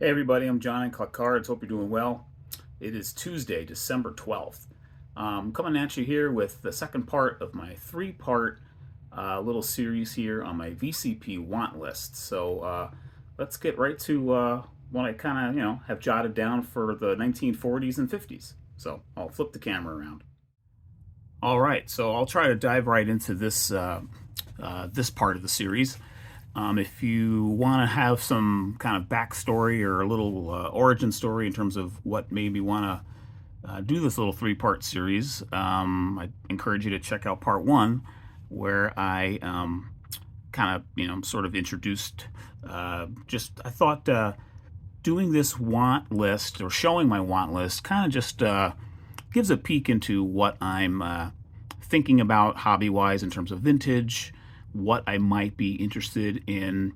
Hey everybody, I'm John and Collect Cards. Hope you're doing well. It is Tuesday, December 12th. Coming at you here with the second part of my three-part little series here on my VCP want list. So let's get right to what I kind of, have jotted down for the 1940s and 50s. So I'll flip the camera around. All right, so I'll try to dive right into this part of the series. If you want to have some kind of backstory or a little origin story in terms of what made me want to do this little three-part series, I encourage you to check out part one, where I kind of, sort of introduced. I thought doing this want list or showing my want list kind of just gives a peek into what I'm thinking about hobby-wise in terms of vintage, what I might be interested in,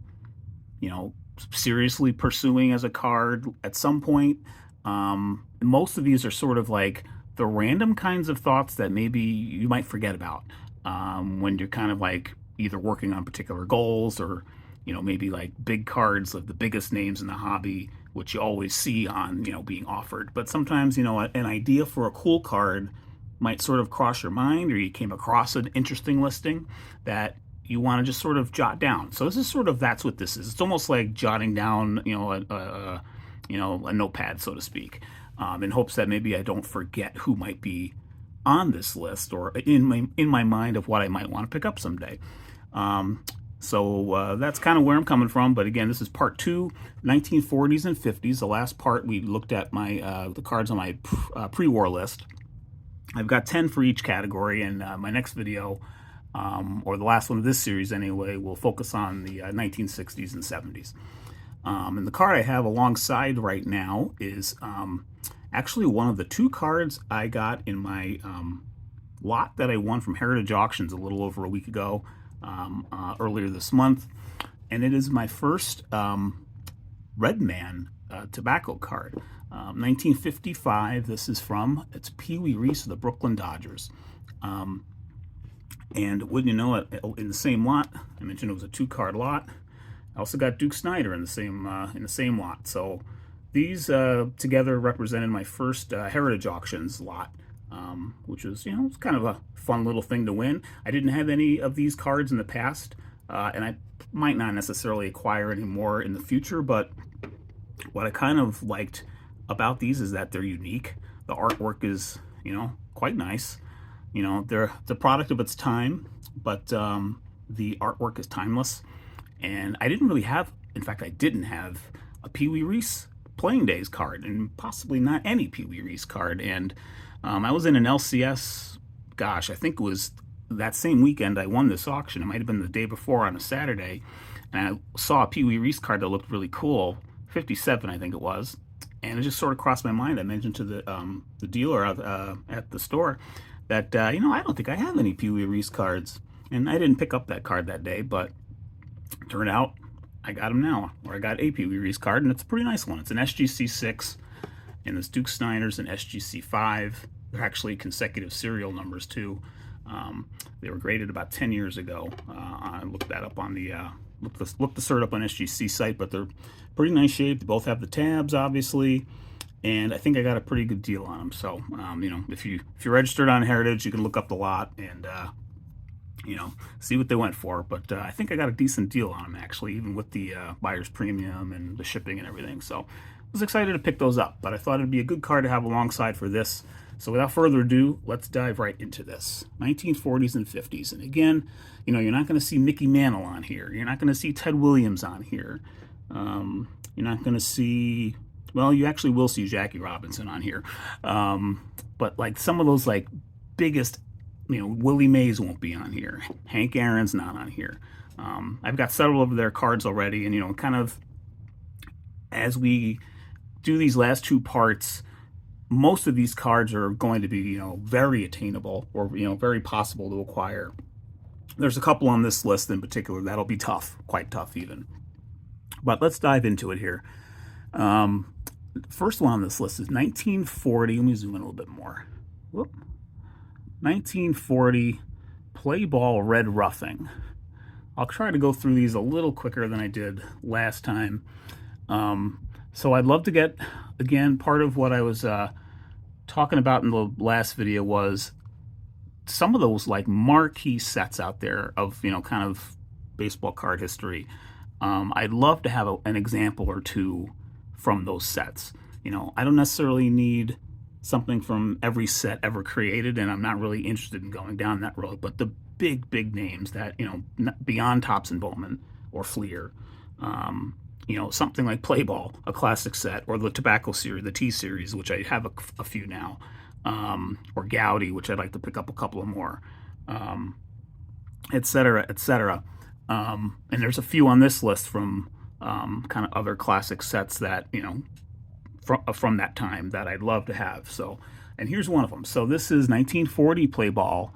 seriously pursuing as a card at some point. Most of these are sort of like the random kinds of thoughts that maybe you might forget about when you're kind of like either working on particular goals or, maybe like big cards of the biggest names in the hobby, which you always see on, being offered. But sometimes, an idea for a cool card might sort of cross your mind, or you came across an interesting listing that you want to just sort of jot down. So this is sort of, that's what this is. It's almost like jotting down, a notepad, so to speak, in hopes that maybe I don't forget who might be on this list or in my mind of what I might want to pick up someday. So that's kind of where I'm coming from. But again, this is part two, 1940s and 50s. The last part we looked at my the cards on my pre-war list. I've got 10 for each category, and my next video, or the last one of this series anyway, will focus on the 1960s and 70s. And the card I have alongside right now is actually one of the two cards I got in my lot that I won from Heritage Auctions a little over a week ago, earlier this month. And it is my first Red Man tobacco card. 1955, this is from, it's Pee Wee Reese of the Brooklyn Dodgers. And wouldn't you know it, in the same lot, I mentioned it was a two-card lot. I also got Duke Snider in the same lot. So these together represented my first Heritage Auctions lot, which was, it's kind of a fun little thing to win. I didn't have any of these cards in the past, and I might not necessarily acquire any more in the future, but what I kind of liked about these is that they're unique. The artwork is, quite nice. They're the product of its time, but the artwork is timeless. And I didn't really have, in fact, I didn't have a Pee Wee Reese Playing Days card, and possibly not any Pee Wee Reese card. And I was in an LCS, gosh, I think it was that same weekend I won this auction. It might have been the day before on a Saturday. And I saw a Pee Wee Reese card that looked really cool, 57, I think it was. And it just sort of crossed my mind. I mentioned to the dealer at the store that, I don't think I have any Pee Wee Reese cards. And I didn't pick up that card that day, but it turned out I got them now, or I got a Pee Wee Reese card, and it's a pretty nice one. It's an SGC 6, and this Duke Snider's an SGC 5. They're actually consecutive serial numbers, too. They were graded about 10 years ago. I looked that up on the, looked the cert up on SGC site, but they're pretty nice shape. They both have the tabs, obviously. And I think I got a pretty good deal on them. So, if you're registered on Heritage, you can look up the lot and, see what they went for. But I think I got a decent deal on them, actually, even with the buyer's premium and the shipping and everything. So I was excited to pick those up. But I thought it'd be a good card to have alongside for this. So without further ado, let's dive right into this. 1940s and 50s. And again, you're not going to see Mickey Mantle on here. You're not going to see Ted Williams on here. You're not going to see... Well, you actually will see Jackie Robinson on here. But like some of those like biggest, Willie Mays won't be on here. Hank Aaron's not on here. I've got several of their cards already. And, kind of as we do these last two parts, most of these cards are going to be, very attainable or, very possible to acquire. There's a couple on this list in particular that'll be tough, quite tough even. But let's dive into it here. First one on this list is 1940. Let me zoom in a little bit more. Whoop. 1940 Play Ball Red Roughing. I'll try to go through these a little quicker than I did last time. So I'd love to get, again, part of what I was talking about in the last video was some of those like marquee sets out there of, kind of baseball card history. I'd love to have an example or two from those sets. I don't necessarily need something from every set ever created, and I'm not really interested in going down that road, but the big names that, beyond Topps and Bowman or Fleer, something like Play Ball, a classic set, or the Tobacco series, the T series, which I have a few now, or Gowdy, which I'd like to pick up a couple of more, et cetera, et cetera. And there's a few on this list from kind of other classic sets that, from that time that I'd love to have. So, and here's one of them. So this is 1940 Play Ball.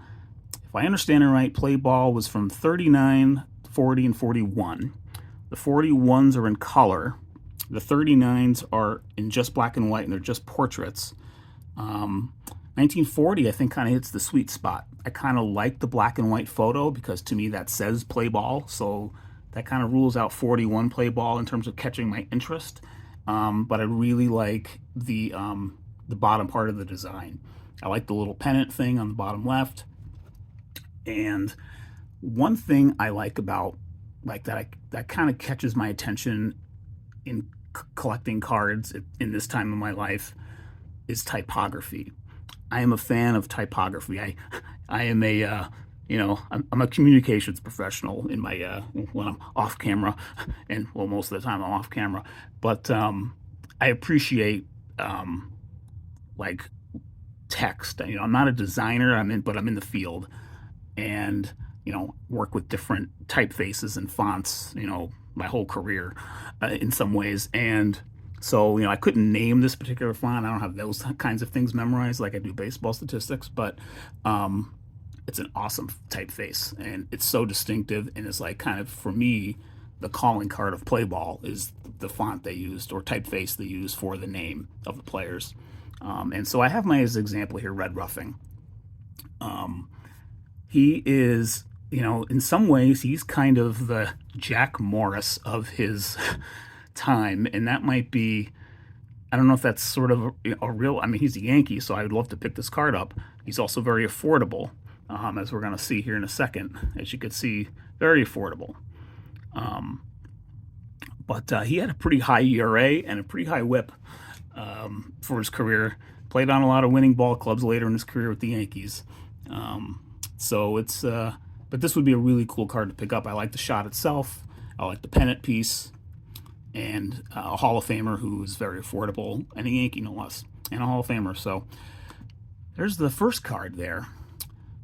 If I understand it right, Play Ball was from 39, 40, and 41. The 41s are in color. The 39s are in just black and white, and they're just portraits. 1940, I think, kind of hits the sweet spot. I kind of like the black and white photo because to me that says Play Ball, so that kind of rules out 41 Play Ball in terms of catching my interest. But I really like the bottom part of the design. I like the little pennant thing on the bottom left. And one thing I like about that kind of catches my attention in collecting cards in this time of my life is typography. I am a fan of typography. I am I'm a communications professional in my when I'm off camera, and well, most of the time I'm off camera. But I appreciate like text. I'm not a designer. But I'm in the field, and work with different typefaces and fonts. My whole career in some ways, and so I couldn't name this particular font. I don't have those kinds of things memorized like I do baseball statistics, but it's an awesome typeface, and it's so distinctive, and it's like kind of, for me, the calling card of Play Ball is the font they used or typeface they used for the name of the players. And so I have my as example here, Red Ruffing. He is, in some ways, he's kind of the Jack Morris of his time, and that might be, I don't know if that's sort of a real, he's a Yankee, so I would love to pick this card up. He's also very affordable, as we're going to see here in a second. As you can see, very affordable. But he had a pretty high ERA and a pretty high whip for his career. Played on a lot of winning ball clubs later in his career with the Yankees. So it's, but this would be a really cool card to pick up. I like the shot itself. I like the pennant piece. And a Hall of Famer who's very affordable, and a Yankee no less, and a Hall of Famer. So there's the first card there.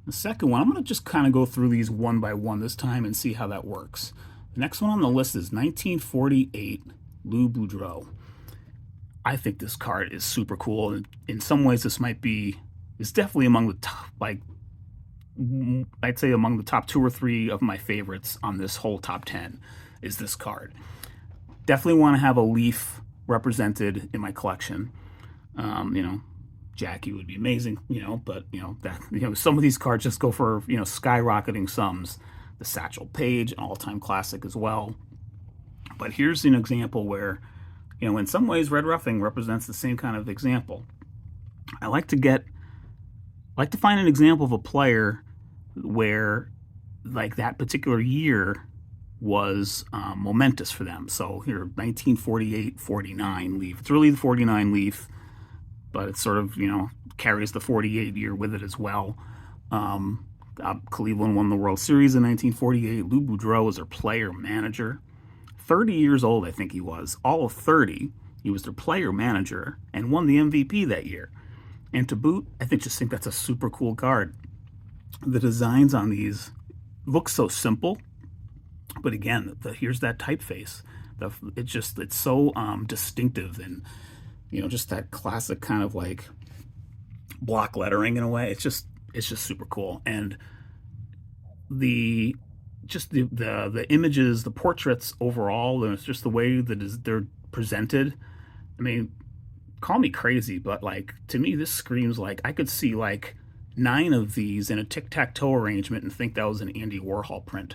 The second one, I'm going to just kind of go through these one by one this time and see how that works. The next one on the list is 1948 Lou Boudreau. I think this card is super cool, and in some ways this is definitely among the top, I'd say among the top 2 or 3 of my favorites on this whole top 10 is this card. Definitely want to have a leaf represented in my collection. Jackie would be amazing, but some of these cards just go for, skyrocketing sums. The Satchel Paige, an all-time classic as well. But here's an example where, in some ways Red Ruffing represents the same kind of example. I like to find an example of a player where, like, that particular year was momentous for them. So here, 1948-49 leaf. It's really the 49 leaf, but it sort of, carries the 48 year with it as well. Cleveland won the World Series in 1948. Lou Boudreau was their player manager. 30 years old, I think he was. All of 30, he was their player manager and won the MVP that year. And to boot, I think that's a super cool card. The designs on these look so simple, but again, here's that typeface. It's so distinctive, and just that classic kind of like block lettering in a way. It's just super cool, and the images, the portraits overall, and it's just the way that they're presented. Call me crazy, but like, to me, this screams like I could see like 9 of these in a tic-tac-toe arrangement and think that was an Andy Warhol print.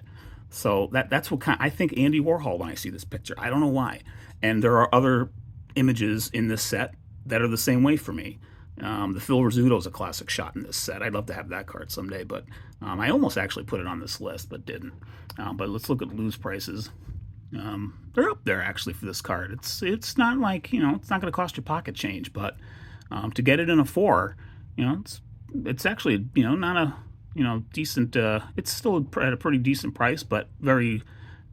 So that's what I think Andy Warhol when I see this picture. I don't know why. And there are other images in this set that are the same way for me. The Phil Rizzuto is a classic shot in this set. I'd love to have that card someday, but I almost actually put it on this list, but didn't. But let's look at lose prices. They're up there actually for this card. It's not like, it's not going to cost you pocket change, but to get it in a 4, it's actually, not a, decent, it's still at a pretty decent price, but very,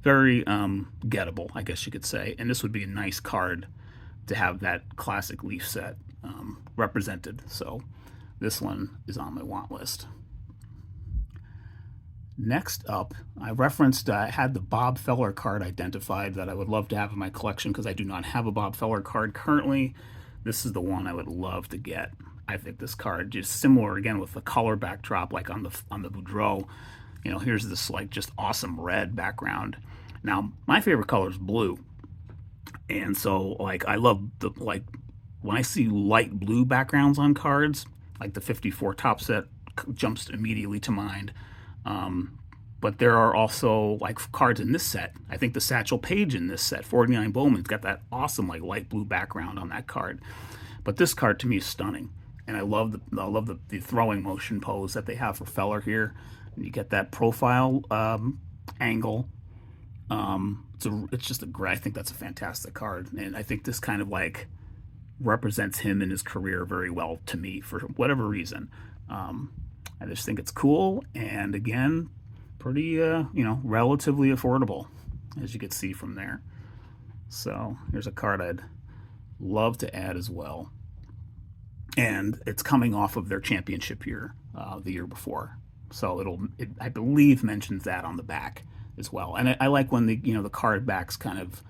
very gettable, I guess you could say. And this would be a nice card to have that classic Leaf set represented. So this one is on my want list. Next up, I referenced, I had the Bob Feller card identified that I would love to have in my collection because I do not have a Bob Feller card currently. This is the one I would love to get. I think this card, just similar again with the color backdrop, like on the Boudreaux. Here's this like just awesome red background. Now, my favorite color is blue, and so like I love the when I see light blue backgrounds on cards, like the 54 top set jumps immediately to mind. But there are also like cards in this set. I think the Satchel Paige in this set, 49 Bowman's got that awesome like light blue background on that card. But this card to me is stunning, and I love the throwing motion pose that they have for Feller here. And you get that profile angle. It's just a great. I think that's a fantastic card, and I think this kind of like represents him in his career very well to me for whatever reason. I just think it's cool, and again, pretty, relatively affordable, as you can see from there. So here's a card I'd love to add as well. And it's coming off of their championship year, the year before. So it I believe mentions that on the back as well. And I like when the card backs kind of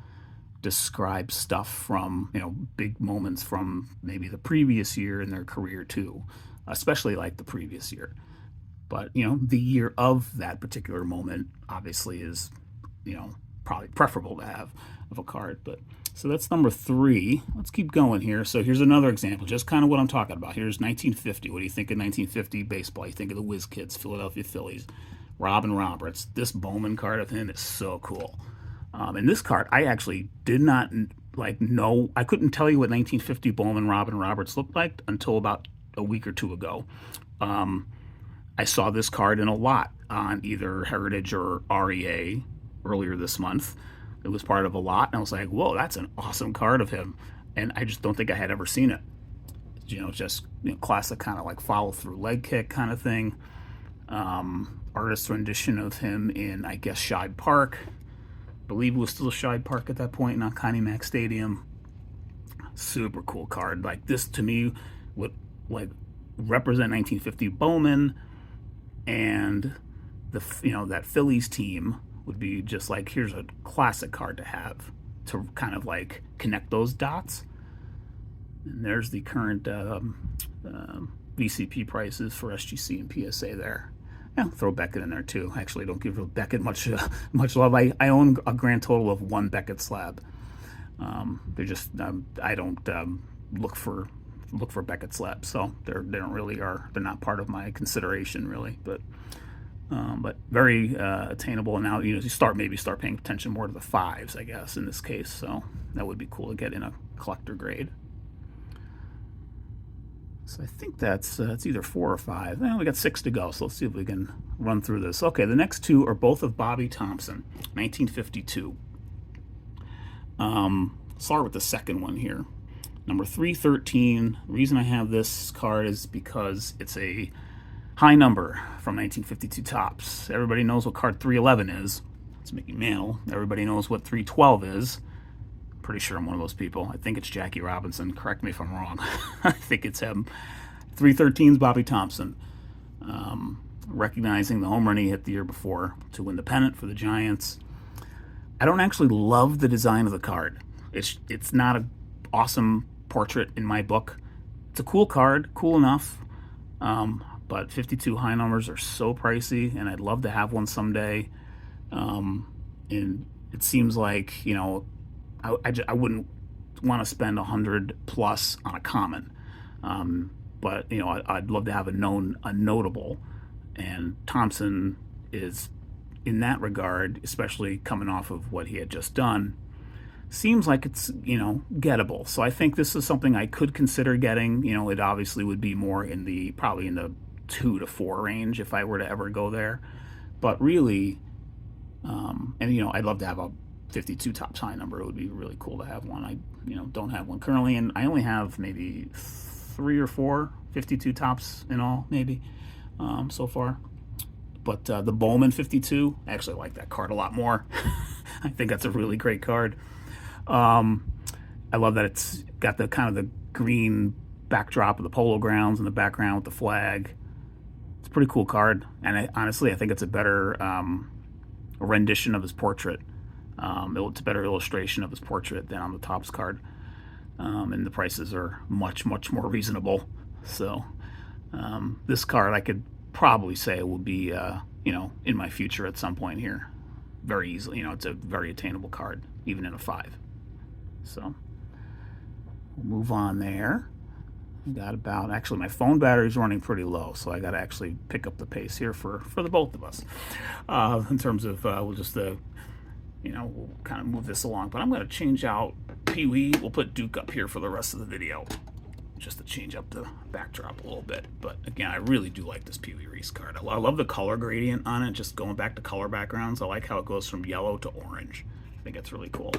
describe stuff from, big moments from maybe the previous year in their career too. Especially like the previous year. But, the year of that particular moment obviously is, probably preferable to have of a card. But so that's number 3. Let's keep going here. So here's another example, just kind of what I'm talking about. Here's 1950. What do you think of 1950 baseball? You think of the Whiz Kids, Philadelphia Phillies, Robin Roberts. This Bowman card of him is so cool. And this card, I actually did not know. I couldn't tell you what 1950 Bowman Robin Roberts looked like until about a week or two ago. I saw this card in a lot on either Heritage or REA earlier this month. It was part of a lot, and I was like, whoa, that's an awesome card of him. And I just don't think I had ever seen it. Just classic kind of like follow through leg kick kind of thing. Artist rendition of him in, I guess, Shibe Park. I believe it was still Shibe Park at that point, not Connie Mack Stadium. Super cool card. Like this to me would represent 1950 Bowman, and that Phillies team would be just like, here's a classic card to have to kind of like connect those dots. And there's the current VCP prices for SGC and PSA there. Yeah, throw Beckett in there too. I actually don't give Beckett much love. I own a grand total of 1 Beckett slab. They're just I don't look for Beckett slabs, so they're not part of my consideration really. But very attainable. And now you start paying attention more to the 5s, I guess, in this case. So that would be cool to get in a collector grade. So I think that's it's either 4 or 5. We got 6 to go, so let's see if we can run through this. Okay, the next 2 are both of Bobby Thompson, 1952. Start with the second one here. Number 313. The reason I have this card is because it's a high number from 1952 Topps. Everybody knows what card 311 is. It's Mickey Mantle. Everybody knows what 312 is. Pretty sure I'm one of those people. I think it's Jackie Robinson. Correct me if I'm wrong. I think it's him. 313 is Bobby Thompson. Recognizing the home run he hit the year before to win the pennant for the Giants. I don't actually love the design of the card. It's not an awesome portrait in my book. It's a cool card, cool enough. But 52 high numbers are so pricey, and I'd love to have one someday. And it seems like, I wouldn't want to spend 100 plus on a common, but I'd love to have a notable, and Thompson is in that regard, especially coming off of what he had just done. seems like it's, gettable. So I think this is something I could consider getting. It obviously would be more in the, probably in the 2 to 4 range if I were to ever go there. But really, and I'd love to have a 52 tops high number. It would be really cool to have one. I, don't have one currently, and I only have maybe 3 or 4 52 tops in all, maybe, so far. But the Bowman 52, I actually like that card a lot more. I think that's a really great card. I love that it's got the kind of the green backdrop of the Polo Grounds in the background with the flag. It's a pretty cool card, and honestly, I think it's a better rendition of his portrait. It's a better illustration of his portrait than on the Topps card, and the prices are much, much more reasonable. So this card, I could probably say will be, in my future at some point here, very easily. It's a very attainable card, even in a 5. So we'll move on there. Got about, actually my phone battery is running pretty low, so I got to actually pick up the pace here for the both of us. In terms of, we'll just, we'll kind of move this along. But I'm going to change out Pee Wee. We'll put Duke up here for the rest of the video, just to change up the backdrop a little bit. But again, I really do like this Pee Wee Reese card. I love the color gradient on it, just going back to color backgrounds. I like how it goes from yellow to orange. I think it's really cool.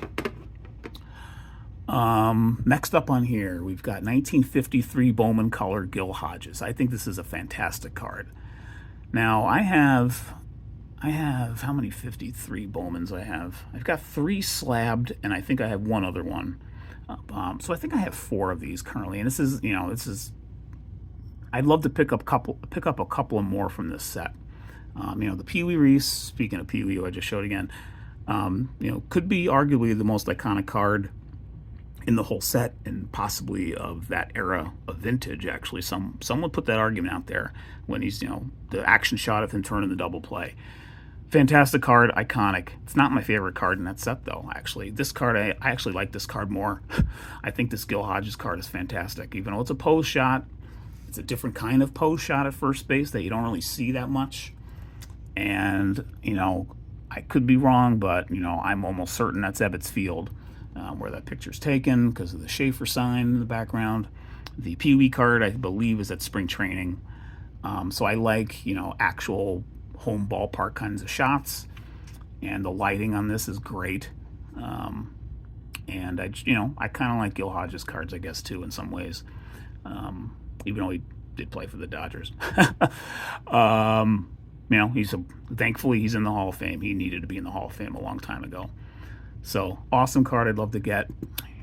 Next up on here, we've got 1953 Bowman Color Gil Hodges. I think this is a fantastic card. Now, I have how many 53 Bowmans I have? I've got 3 slabbed, and I think I have 1 other one. So I think I have 4 of these currently, and this is, I'd love to pick up a couple of more from this set. The Pee Wee Reese, speaking of Pee Wee, who I just showed again, could be arguably the most iconic card in the whole set, and possibly of that era of vintage. Actually, someone put that argument out there when he's, the action shot of him turning the double play. Fantastic card, iconic. It's not my favorite card in that set, though, actually. This card, I actually like this card more. I think this Gil Hodges card is fantastic. Even though it's a pose shot, it's a different kind of pose shot at first base that you don't really see that much. And, I could be wrong, but, I'm almost certain that's Ebbets Field, where that picture's taken, because of the Schaefer sign in the background. The Pee Wee card, I believe, is at spring training. So I like, actual home ballpark kinds of shots, and the lighting on this is great. And I kind of like Gil Hodges cards, I guess, too, in some ways, even though he did play for the Dodgers. Thankfully he's in the Hall of Fame. He needed to be in the Hall of Fame a long time ago. So awesome card, I'd love to get.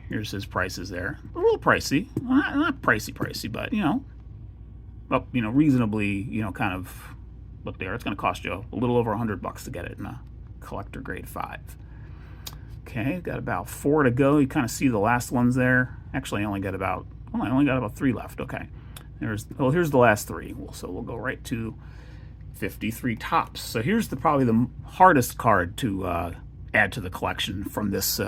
Here's his prices there. A little pricey, not pricey, but reasonably, kind of look there. It's going to cost you a little over $100 to get it in a collector grade 5. Okay, got about 4 to go. You kind of see the last ones there. Actually, I only got about 3 left. Okay, here's the last 3. So we'll go right to 53 Topps. So here's probably the hardest card to add to the collection from these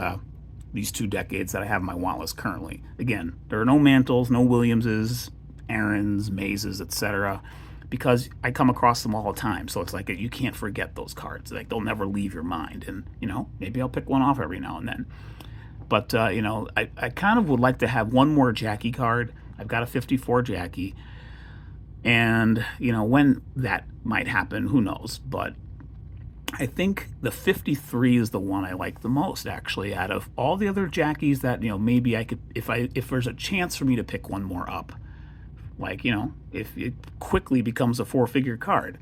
2 decades that I have in my want list currently. Again, there are no Mantles, no Williamses, Aarons, Mazes, etc., because I come across them all the time. So it's like you can't forget those cards. Like, they'll never leave your mind. And maybe I'll pick one off every now and then. But I kind of would like to have one more Jackie card. I've got a 54 Jackie, and when that might happen, who knows? But I think the 53 is the one I like the most, actually, out of all the other Jackies that, maybe I could, if there's a chance for me to pick one more up, like, if it quickly becomes a 4-figure card,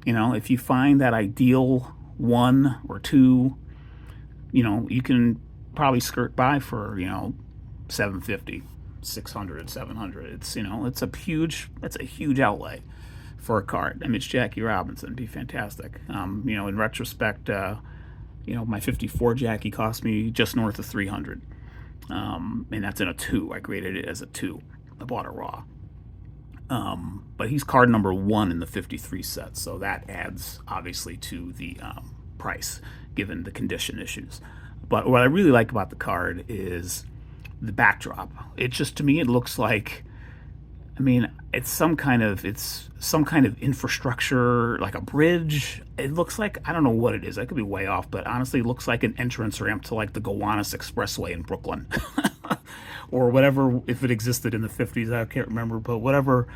if you find that ideal 1 or 2, you can probably skirt by for, $750, $600, $700. It's a huge outlay for a card. I mean, it's Jackie Robinson. It'd be fantastic. In retrospect, my 54 Jackie cost me just north of $300. And that's in a 2. I graded it as a 2. I bought a raw. But he's card number 1 in the 53 set, so that adds, obviously, to the price, given the condition issues. But what I really like about the card is the backdrop. It just, to me, it looks like, it's some kind of infrastructure, like a bridge. It looks like, I don't know what it is. I could be way off, but honestly, it looks like an entrance ramp to like the Gowanus Expressway in Brooklyn, or whatever, if it existed in the 50s. I can't remember, but whatever,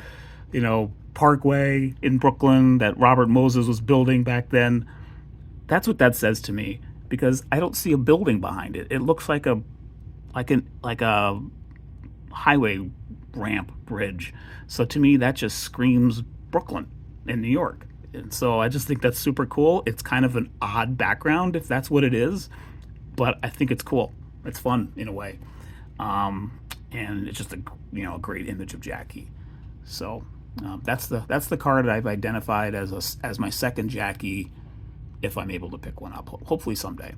parkway in Brooklyn that Robert Moses was building back then. That's what that says to me, because I don't see a building behind it. It looks like a highway ramp bridge. So to me, that just screams Brooklyn in New York. And so I just think that's super cool. It's kind of an odd background if that's what it is, but I think it's cool. It's fun in a way. And it's just a great image of Jackie. So that's the card that I've identified as my second Jackie, if I'm able to pick one up, hopefully someday.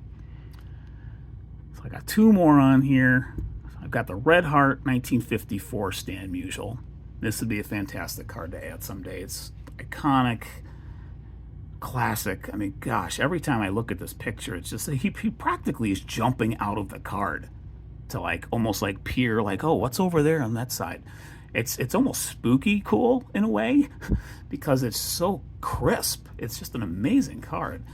So I got two more on here. I've got the Red Heart 1954 Stan Musial. This would be a fantastic card to add someday. It's iconic, classic. I mean, gosh, every time I look at this picture, it's just he practically is jumping out of the card to almost peer, oh, what's over there on that side? It's almost spooky cool in a way because it's so crisp. It's just an amazing card.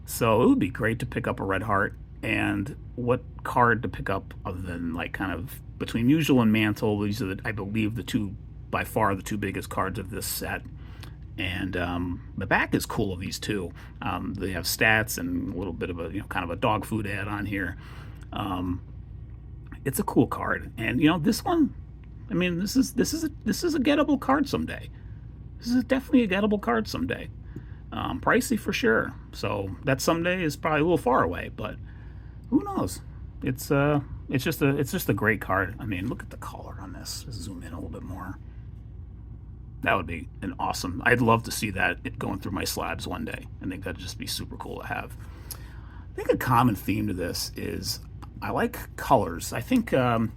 So it would be great to pick up a Red Heart. And what card to pick up other than kind of between Musial and Mantle? These are, I believe, by far the two biggest cards of this set. And the back is cool of these two. They have stats and a little bit of a kind of a dog food ad on here. It's a cool card, and this one, I mean, this is a gettable card someday. This is definitely a gettable card someday. Pricey for sure. So that someday is probably a little far away, but who knows? It's just a great card. I mean, look at the color on this. Just zoom in a little bit more. That would be an awesome. I'd love to see that going through my slabs one day. I think that'd just be super cool to have. I think a common theme to this is I like colors. I think a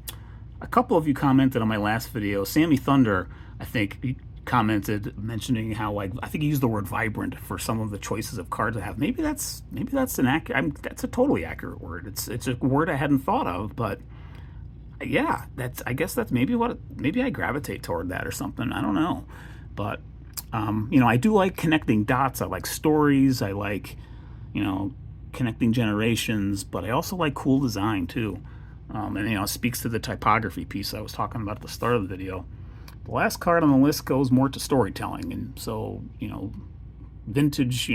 couple of you commented on my last video. Sammy Thunder, I think, he commented mentioning how I think he used the word vibrant for some of the choices of cards I have. Maybe that's an accurate. That's a totally accurate word. It's a word I hadn't thought of, but yeah, I guess that's maybe I gravitate toward that or something. I don't know, but I do like connecting dots. I like stories. I like connecting generations, but I also like cool design too. And it speaks to the typography piece I was talking about at the start of the video. The last card on the list goes more to storytelling, and so vintage,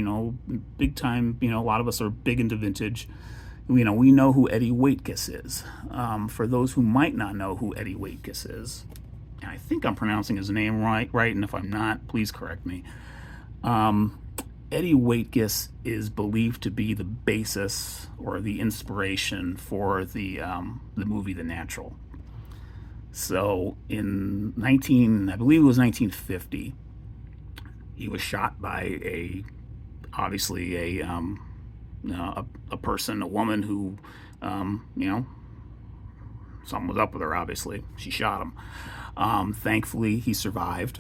big time. A lot of us are big into vintage. We know who Eddie Waitkus is. For those who might not know who Eddie Waitkus is, and I think I'm pronouncing his name right, and if I'm not, please correct me. Eddie Waitkus is believed to be the basis or the inspiration for the movie The Natural. So in I believe it was 1950, he was shot by obviously a person, a woman who, something was up with her. Obviously, she shot him. Thankfully, he survived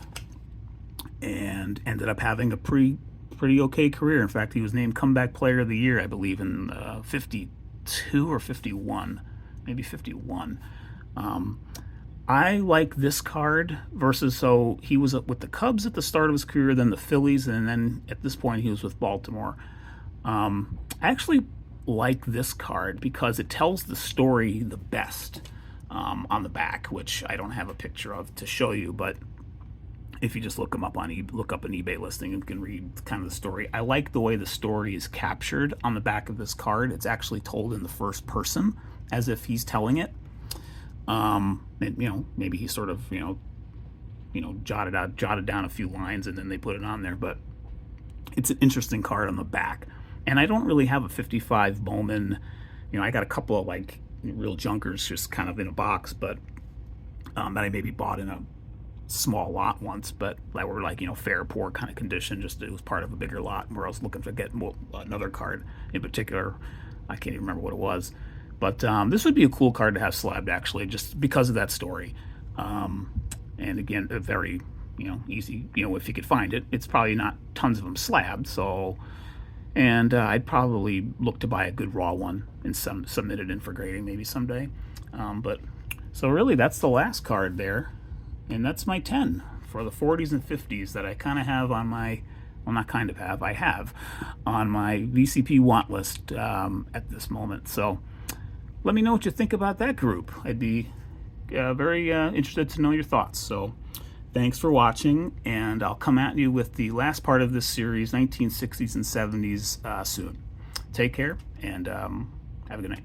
and ended up having a pretty okay career. In fact, he was named Comeback Player of the Year, I believe, in 52 or 51, maybe 51. I like this card versus, so he was with the Cubs at the start of his career, then the Phillies, and then at this point he was with Baltimore. I actually like this card because it tells the story the best on the back, which I don't have a picture of to show you, but if you just look up an eBay listing, you can read kind of the story. I like the way the story is captured on the back of this card. It's actually told in the first person, as if he's telling it. And, maybe he sort of, jotted down a few lines and then they put it on there. But it's an interesting card on the back. And I don't really have a 55 Bowman. I got a couple of real junkers just kind of in a box, but that I maybe bought in a small lot once, but that were fair, poor kind of condition. Just it was part of a bigger lot where I was looking to get another card in particular. I can't even remember what it was, but this would be a cool card to have slabbed actually, just because of that story. And again, a very easy. If you could find it, it's probably not tons of them slabbed. So, and I'd probably look to buy a good raw one and submit it in for grading maybe someday. But so really, that's the last card there. And that's my 10 for the 40s and 50s that I kind of have on my, well, not kind of have, I have on my VCP want list at this moment. So let me know what you think about that group. I'd be very interested to know your thoughts. So thanks for watching, and I'll come at you with the last part of this series, 1960s and 70s, soon. Take care, and have a good night.